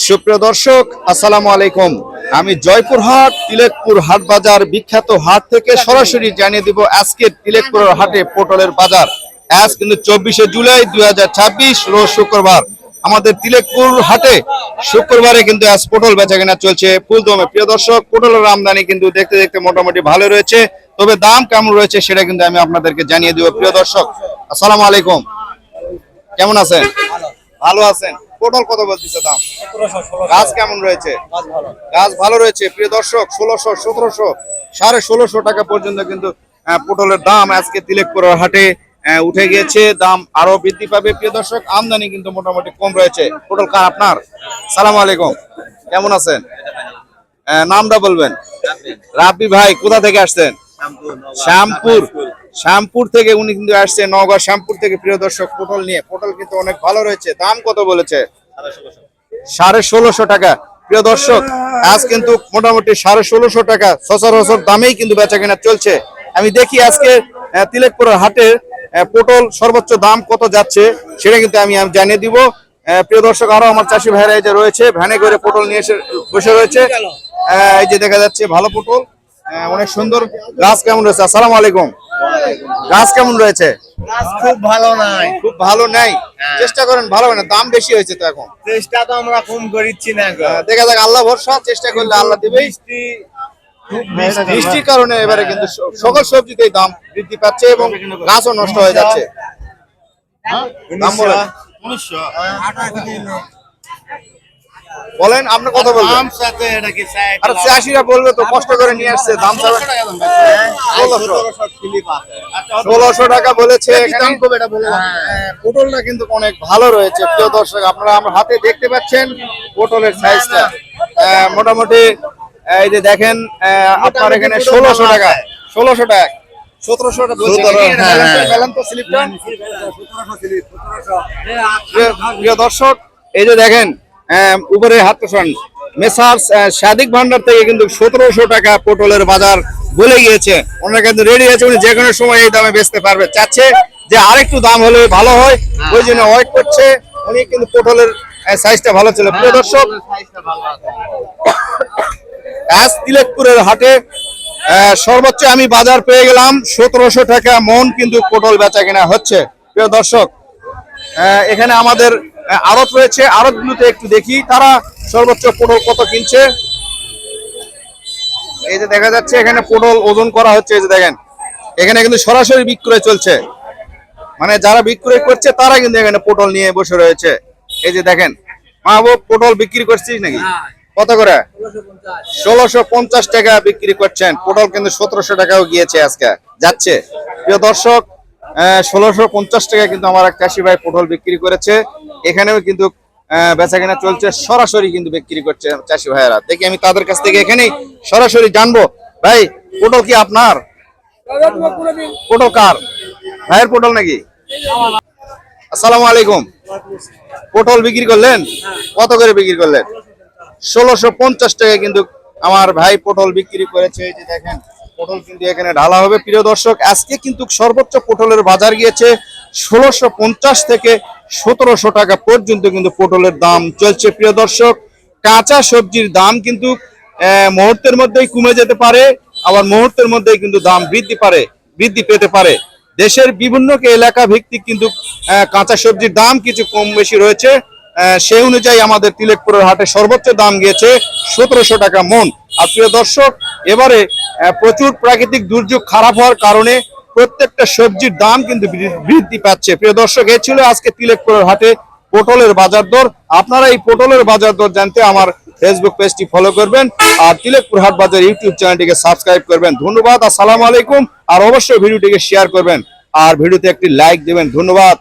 সুপ্রিয় দর্শক, আসসালামু আলাইকুম। আমি জয়পুরহাট তিলেকপুর হাট বাজার বিখ্যাত হাট থেকে সরাসরি জানিয়ে দিব আজকে তিলেকপুরের হাটে পটলের বাজার। আজ কিন্তু 24শে জুলাই 2026 রোজ শুক্রবার। আমাদের তিলেকপুর হাটে শুক্রবারে কিন্তু আজ পটল বেচাকেনা চলছে ফুলদমে। প্রিয় দর্শক, পটলের আমদানি কিন্তু দেখতে দেখতে মোটামুটি ভালো রয়েছে, তবে দাম কেমন রয়েছে সেটা কিন্তু আমি আপনাদেরকে জানিয়ে দিব। প্রিয় দর্শক, আসসালামু আলাইকুম, কেমন আছেন? ভালো আছেন? পটল কত বলতেছে দাম? গাছ কেমন রয়েছে? গাছ ভালো রয়েছে। প্রিয় দর্শক, 1600, 1700, 1650 টাকা পর্যন্ত কিন্তু পটলের দাম আজকে তিলেকপুরের হাটে উঠে গিয়েছে। দাম আরো বৃদ্ধি পাবে। প্রিয় দর্শক, আমদানি কিন্তু মোটামুটি কম রয়েছে। পটল কার আপনার? সালাম আলাইকুম, কেমন আছেন? নামটা বলবেন। রাব্বি ভাই, কোথা থেকে আসছেন? শ্যামপুর থেকে উনি কিন্তু আসছে, নওগাঁ শ্যামপুর থেকে। প্রিয় দর্শক, পটল নিয়ে, পটল কিন্তু অনেক ভালো রয়েছে। দাম কত বলেছে? 1650 টাকা। প্রিয় দর্শক, আজ কিন্তু মোটামুটি 1650 টাকা সচরাচর দামেই কিন্তু বেচা কেনা চলছে। আমি দেখি আজকে তিলেকপুরের হাটে পটল সর্বোচ্চ দাম কত যাচ্ছে সেটা কিন্তু আমি জানিয়ে দিব। প্রিয় দর্শক, আরো আমার চাষি ভাইরা এই যে রয়েছে, ভ্যানে করে পটল নিয়ে এসে বসে রয়েছে। এই যে দেখা যাচ্ছে ভালো পটল, অনেক সুন্দর। গাছ কেমন রয়েছে? আসসালামু আলাইকুম। গাছ কেমন রয়েছে? খুব ভালো নাই। খুব ভালো নাই? চেষ্টা করেন ভালো হয় না, দাম বেশি হয়েছে তো এখন। চেষ্টা তো আমরা কম করিচ্ছি না। দেখা যাক, আল্লাহ ভরসা, চেষ্টা করলে আল্লাহ দিবে। বৃষ্টির কারণে এবারে কিন্তু সকল সবজিতেই দাম বৃদ্ধি পাচ্ছে এবং গাছও নষ্ট হয়ে যাচ্ছে। দাম বলেন। বলেন, আপনি কত বলবেন? আর চাষিরা বলবে তো, কষ্ট করে নিয়ে আসছে, দাম 1600 টাকা বলেছে। পটলটা কিন্তু অনেক ভালো রয়েছে। প্রিয় দর্শক, আপনারা আমার হাতে দেখতে পাচ্ছেন পটলের সাইজটা মোটামুটি। এই যে দেখেন, আপনার এখানে 1600 টাকা, 1600 টাকা, 1700 টাকা বলছে। প্রিয় দর্শক, এই যে দেখেন উপরে হাত পোষণ মেসার্স সাদিক ভান্ডার থেকে কিন্তু 1700 টাকা পটলের বাজার বলে গিয়েছে। ওনারা কিন্তু রেডি আছে, উনি যে কোনো সময় এই দামে বেচতে পারবে। চাচ্ছে যে আরেকটু দাম হলে ভালো হয়, ওই জন্য ওয়েট করছে। উনি কিন্তু পটলের সাইজটা ভালো ছিল। প্রিয় দর্শক, আজ তিলেকপুরের হাটে সর্বোচ্চ আমি বাজার পেয়ে গেলাম 1700 টাকা মন কিন্তু পটল বেচা কেনা হচ্ছে। প্রিয় দর্শক, এখানে আমাদের আড়ত রয়েছে, আড়তগুলোতে একটু দেখি তারা সর্বোচ্চ পটল কত কিনছে। এই যে দেখা যাচ্ছে এখানে পটল ওজন করা হচ্ছে। এই যে দেখেন, এখানে কিন্তু সরাসরি বিক্রয় চলছে, মানে যারা বিক্রয় করছে তারা কিন্তু এখানে পটল নিয়ে বসে রয়েছে। এই যে দেখেন, মাহবুব, পটল বিক্রি করছিস নাকি? কত করে? 1650 টাকা বিক্রি করছেন। পটল কিন্তু 1700 টাকাও গিয়েছে, আজকে যাচ্ছে। প্রিয় দর্শক, 1650 টাকা কিন্তু আমার এক চাষি ভাই পটল বিক্রি করেছে। এখানেও কিন্তু বেচা কেনা চলছে, সরাসরি কিন্তু বিক্রি করছে চাষি ভাইয়েরা। দেখি আমি তাদের কাছ থেকে এখানেই সরাসরি জানবো। ভাই, পটল কি আপনার? পটল কার? ভাইয়ের পটল নাকি? আসসালামু আলাইকুম। পটল বিক্রি করলেন? কত করে বিক্রি করলেন? 1650 টাকা কিন্তু আমার ভাই পটল বিক্রি করেছে। এই যে দেখেন, পটল কিন্তু এখানে ঢালা হবে। প্রিয় দর্শক, আজকে কিন্তু সর্বোচ্চ পটলের বাজার গিয়েছে 1650 থেকে 1700 টাকা পর্যন্ত কিন্তু পটলের দাম চলছে। প্রিয় দর্শক, কাঁচা সবজির দাম কিন্তু মুহূর্তের মধ্যেই কমে যেতে পারে, আবার মুহূর্তের মধ্যেই কিন্তু দাম বৃদ্ধি পেতে পারে। দেশের বিভিন্ন এলাকা ভিত্তিক কিন্তু কাঁচা সবজির দাম কিছু কম বেশি রয়েছে। সেই অনুযায়ী আমাদের তিলেকপুরের হাটে সর্বোচ্চ দাম গিয়েছে 1700 টাকা মন। আর প্রিয় দর্শক, এবারে প্রচুর প্রাকৃতিক দুর্যোগ খারাপ হওয়ার কারণে প্রত্যেকটা সবজির দাম কিন্তু বৃদ্ধি পাচ্ছে। প্রিয় দর্শক, এ ছিল আজকে তিলেকপুরের হাটে পটলের বাজার দর। আপনারা এই পটলের বাজার দর জানতে আমার ফেসবুক পেজটি ফলো করবেন আর তিলেকপুর হাট বাজার ইউটিউব চ্যানেলটিকে সাবস্ক্রাইব করবেন। ধন্যবাদ, আসসালামু আলাইকুম। আর অবশ্যই ভিডিওটিকে শেয়ার করবেন আর ভিডিওতে একটি লাইক দেবেন। ধন্যবাদ।